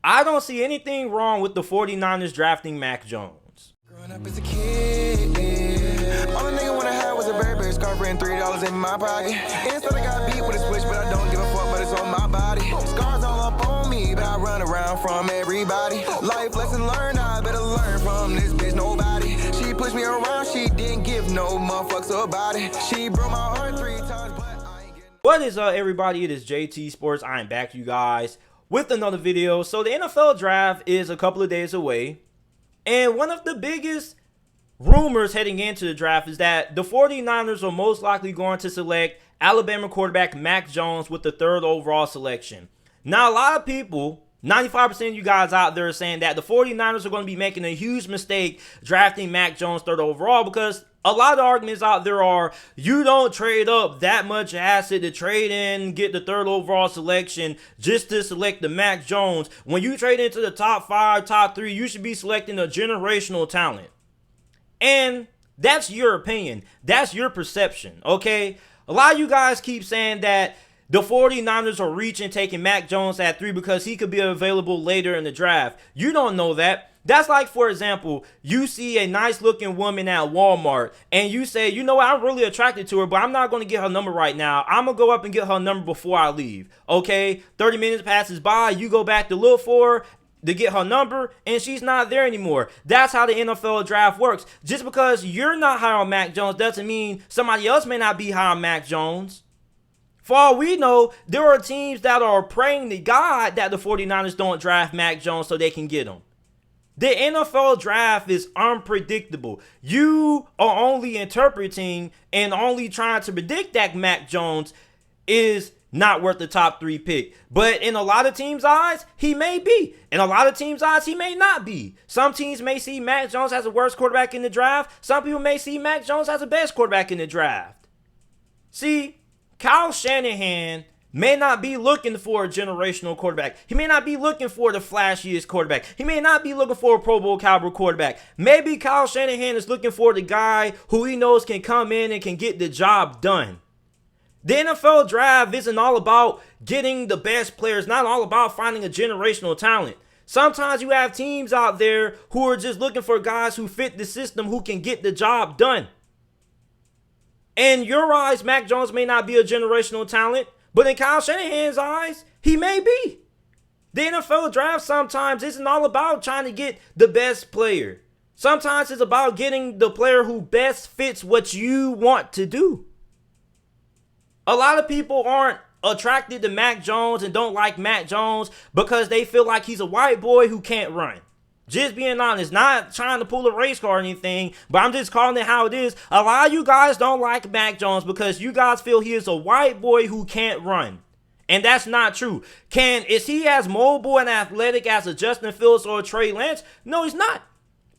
I don't see anything wrong with the 49ers drafting Mac Jones. Growing up as a kid, yeah. All a nigga wanna have was a Burberry scarf and $3 in my pocket. Instead I got beat with a switch, but I don't give a fuck, but it's on my body. Scars all up on me, but I run around from everybody. Life lesson learned, I better learn from this bitch, nobody. She pushed me around, she didn't give no motherfucks about it. She broke my heart 3 times, but I ain't getting... What is up, everybody? It is JT Sports. I am back, you guys, with another video. So the NFL draft is a couple of days away, and one of the biggest rumors heading into the draft is that the 49ers are most likely going to select Alabama quarterback Mac Jones with the 3rd overall selection. Now, a lot of people, 95% of you guys out there, are saying that the 49ers are going to be making a huge mistake drafting Mac Jones 3rd overall, because a lot of arguments out there are you don't trade up that much asset to trade in, get the 3rd overall selection just to select the Mac Jones. When you trade into the top 5, top 3, you should be selecting a generational talent. And that's your opinion. That's your perception, okay? A lot of you guys keep saying that the 49ers are reaching, taking Mac Jones at 3 because he could be available later in the draft. You don't know that. That's like, for example, you see a nice looking woman at Walmart and you say, you know what, I'm really attracted to her, but I'm not going to get her number right now. I'm going to go up and get her number before I leave. Okay, 30 minutes passes by, you go back to look for her to get her number, and she's not there anymore. That's how the NFL draft works. Just because you're not high on Mac Jones doesn't mean somebody else may not be high on Mac Jones. For all we know, there are teams that are praying to God that the 49ers don't draft Mac Jones so they can get him. The NFL draft is unpredictable. You are only interpreting and only trying to predict that Mac Jones is not worth the top 3 pick. But in a lot of teams' eyes, he may be. In a lot of teams' eyes, he may not be. Some teams may see Mac Jones as the worst quarterback in the draft. Some people may see Mac Jones as the best quarterback in the draft. See, Kyle Shanahan may not be looking for a generational quarterback. He may not be looking for the flashiest quarterback. He may not be looking for a Pro Bowl caliber quarterback. Maybe Kyle Shanahan is looking for the guy who he knows can come in and can get the job done. The NFL draft isn't all about getting the best players, not all about finding a generational talent. Sometimes you have teams out there who are just looking for guys who fit the system, who can get the job done. In your eyes, Mac Jones may not be a generational talent, but in Kyle Shanahan's eyes, he may be. The NFL draft sometimes isn't all about trying to get the best player. Sometimes it's about getting the player who best fits what you want to do. A lot of people aren't attracted to Mac Jones and don't like Mac Jones because they feel like he's a white boy who can't run. Just being honest, not trying to pull a race car or anything, but I'm just calling it how it is. A lot of you guys don't like Mac Jones because you guys feel he is a white boy who can't run. And that's not true. Is he as mobile and athletic as a Justin Fields or a Trey Lance? No, he's not.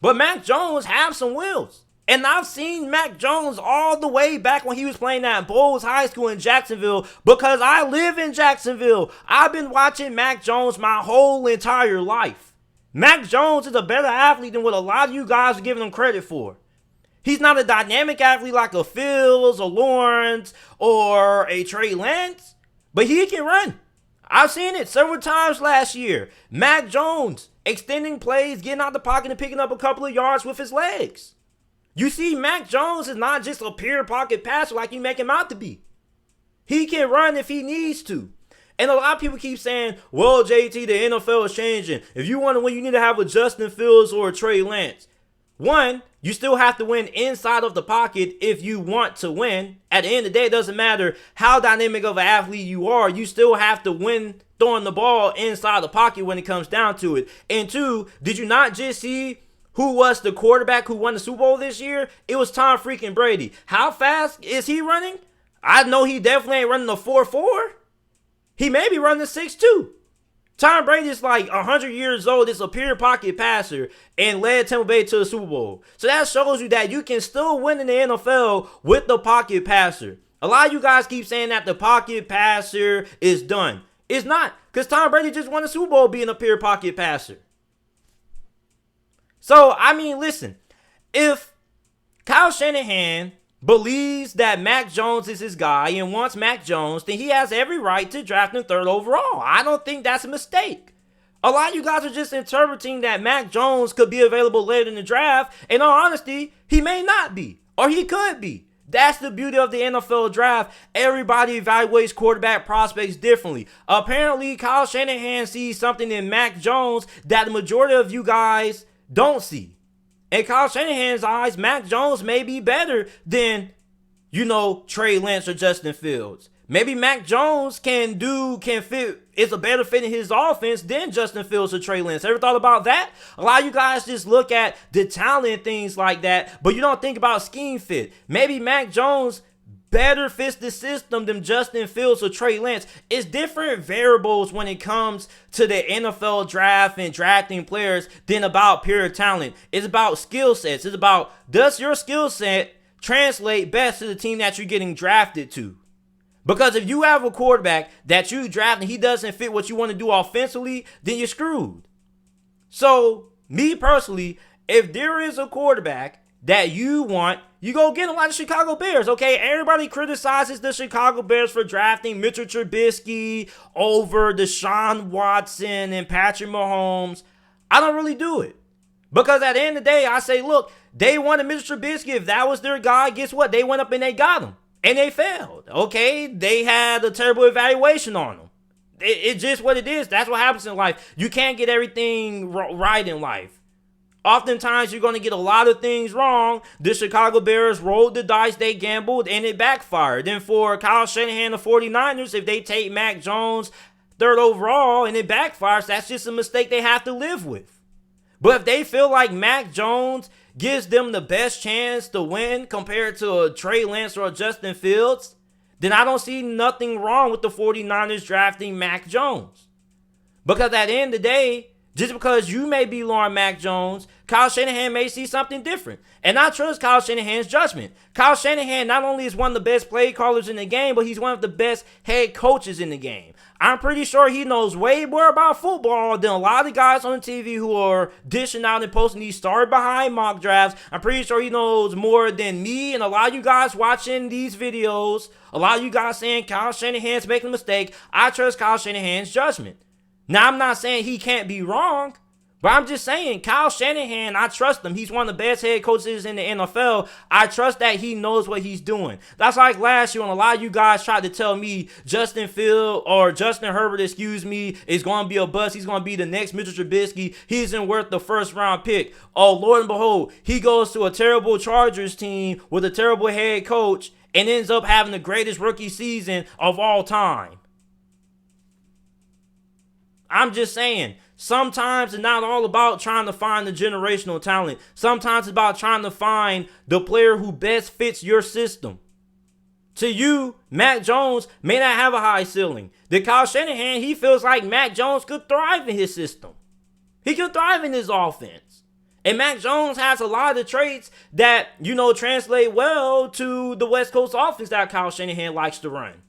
But Mac Jones has some wheels. And I've seen Mac Jones all the way back when he was playing at Bowles High School in Jacksonville because I live in Jacksonville. I've been watching Mac Jones my whole entire life. Mac Jones is a better athlete than what a lot of you guys are giving him credit for. He's not a dynamic athlete like a Fields, a Lawrence, or a Trey Lance, but he can run. I've seen it several times last year. Mac Jones extending plays, getting out the pocket and picking up a couple of yards with his legs. You see, Mac Jones is not just a pure pocket passer like you make him out to be. He can run if he needs to. And a lot of people keep saying, well, JT, the NFL is changing. If you want to win, you need to have a Justin Fields or a Trey Lance. One, you still have to win inside of the pocket if you want to win. At the end of the day, it doesn't matter how dynamic of an athlete you are. You still have to win throwing the ball inside the pocket when it comes down to it. And two, did you not just see who was the quarterback who won the Super Bowl this year? It was Tom freaking Brady. How fast is he running? I know he definitely ain't running a 4.4. He may be running a 6.2. Tom Brady is like 100 years old. Is a pure pocket passer and led Tampa Bay to the Super Bowl. So that shows you that you can still win in the NFL with the pocket passer. A lot of you guys keep saying that the pocket passer is done. It's not, because Tom Brady just won a Super Bowl being a pure pocket passer. So, I mean, listen, if Kyle Shanahan believes that Mac Jones is his guy and wants Mac Jones, then he has every right to draft him 3rd overall. I don't think that's a mistake. A lot of you guys are just interpreting that Mac Jones could be available later in the draft. In all honesty, he may not be, or he could be. That's the beauty of the NFL draft. Everybody evaluates quarterback prospects differently. Apparently, Kyle Shanahan sees something in Mac Jones that the majority of you guys don't see. In Kyle Shanahan's eyes, Mac Jones may be better than, Trey Lance or Justin Fields. Maybe Mac Jones can fit, is a better fit in his offense than Justin Fields or Trey Lance. Ever thought about that? A lot of you guys just look at the talent and things like that, but you don't think about scheme fit. Maybe Mac Jones better fits the system than Justin Fields or Trey Lance. It's different variables when it comes to the NFL draft and drafting players than about pure talent. It's about skill sets. It's about, does your skill set translate best to the team that you're getting drafted to? Because if you have a quarterback that you draft and he doesn't fit what you want to do offensively, then you're screwed. So, me personally, if there is a quarterback that you want, you go get him like the Chicago Bears, okay? Everybody criticizes the Chicago Bears for drafting Mitchell Trubisky over Deshaun Watson and Patrick Mahomes. I don't really do it. Because at the end of the day, I say, look, they wanted Mitchell Trubisky. If that was their guy, guess what? They went up and they got him. And they failed, okay? They had a terrible evaluation on them. It's just what it is. That's what happens in life. You can't get everything right in life. Oftentimes, you're going to get a lot of things wrong. The Chicago Bears rolled the dice, they gambled, and it backfired. Then for Kyle Shanahan, the 49ers, if they take Mac Jones third overall and it backfires, that's just a mistake they have to live with. But if they feel like Mac Jones gives them the best chance to win compared to a Trey Lance or a Justin Fields, then I don't see nothing wrong with the 49ers drafting Mac Jones. Because at the end of the day, just because you may be low on Mac Jones, Kyle Shanahan may see something different. And I trust Kyle Shanahan's judgment. Kyle Shanahan not only is one of the best play callers in the game, but he's one of the best head coaches in the game. I'm pretty sure he knows way more about football than a lot of guys on the TV who are dishing out and posting these story behind mock drafts. I'm pretty sure he knows more than me and a lot of you guys watching these videos. A lot of you guys saying Kyle Shanahan's making a mistake. I trust Kyle Shanahan's judgment. Now, I'm not saying he can't be wrong, but I'm just saying Kyle Shanahan, I trust him. He's one of the best head coaches in the NFL. I trust that he knows what he's doing. That's like last year when a lot of you guys tried to tell me Justin Herbert, is going to be a bust. He's going to be the next Mitchell Trubisky. He isn't worth the first round pick. Oh, Lord and behold, he goes to a terrible Chargers team with a terrible head coach and ends up having the greatest rookie season of all time. I'm just saying, sometimes it's not all about trying to find the generational talent. Sometimes it's about trying to find the player who best fits your system. To you, Mac Jones may not have a high ceiling. To Kyle Shanahan, he feels like Mac Jones could thrive in his system. He could thrive in his offense. And Mac Jones has a lot of the traits that, translate well to the West Coast offense that Kyle Shanahan likes to run.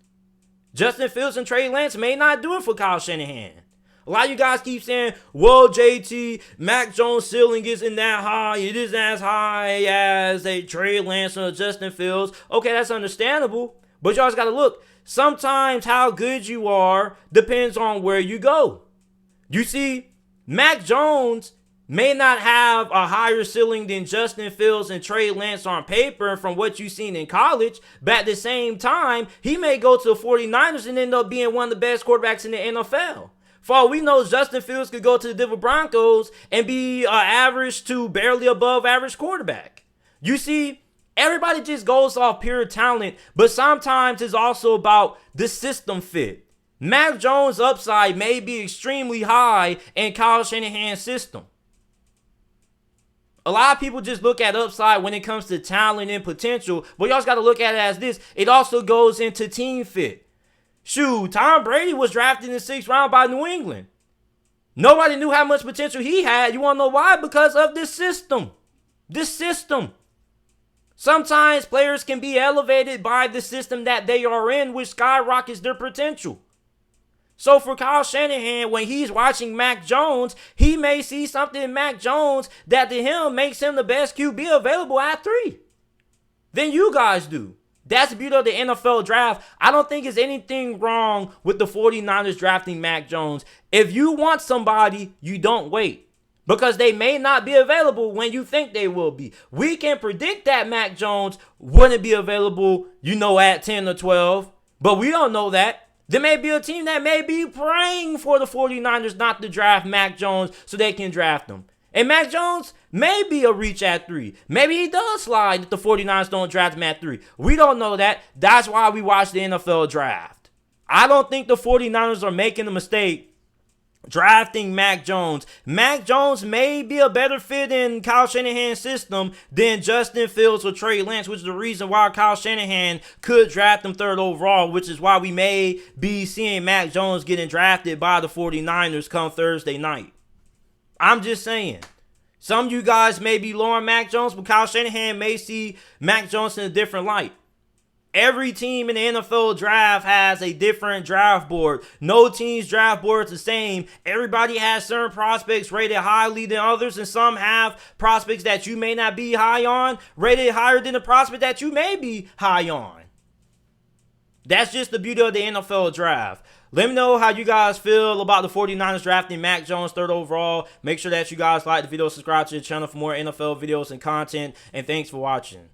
Justin Fields and Trey Lance may not do it for Kyle Shanahan. A lot of you guys keep saying, well, JT, Mac Jones' ceiling isn't that high. It isn't as high as a Trey Lance or Justin Fields. Okay, that's understandable. But you always got to look. Sometimes how good you are depends on where you go. You see, Mac Jones may not have a higher ceiling than Justin Fields and Trey Lance on paper from what you've seen in college. But at the same time, he may go to the 49ers and end up being one of the best quarterbacks in the NFL. For all we know, Justin Fields could go to the Denver Broncos and be an average to barely above average quarterback. You see, everybody just goes off pure talent, but sometimes it's also about the system fit. Mac Jones' upside may be extremely high in Kyle Shanahan's system. A lot of people just look at upside when it comes to talent and potential, but you also got to look at it as this. It also goes into team fit. Shoot, Tom Brady was drafted in the 6th round by New England. Nobody knew how much potential he had. You want to know why? Because of this system. This system. Sometimes players can be elevated by the system that they are in, which skyrockets their potential. So for Kyle Shanahan, when he's watching Mac Jones, he may see something in Mac Jones that to him makes him the best QB available at 3. Than you guys do. That's the beauty of the NFL draft. I don't think there's anything wrong with the 49ers drafting Mac Jones. If you want somebody, you don't wait, because they may not be available when you think they will be. We can predict that Mac Jones wouldn't be available, at 10 or 12, but we don't know that. There may be a team that may be praying for the 49ers not to draft Mac Jones so they can draft him. And Mac Jones may be a reach at 3. Maybe he does slide if the 49ers don't draft him at 3. We don't know that. That's why we watch the NFL draft. I don't think the 49ers are making a mistake drafting Mac Jones. Mac Jones may be a better fit in Kyle Shanahan's system than Justin Fields or Trey Lance, which is the reason why Kyle Shanahan could draft him 3rd overall, which is why we may be seeing Mac Jones getting drafted by the 49ers come Thursday night. I'm just saying. Some of you guys may be low on Mac Jones, but Kyle Shanahan may see Mac Jones in a different light. Every team in the NFL draft has a different draft board. No team's draft board is the same. Everybody has certain prospects rated highly than others, and some have prospects that you may not be high on, rated higher than the prospect that you may be high on. That's just the beauty of the NFL draft. Let me know how you guys feel about the 49ers drafting Mac Jones 3rd overall. Make sure that you guys like the video, subscribe to the channel for more NFL videos and content, and thanks for watching.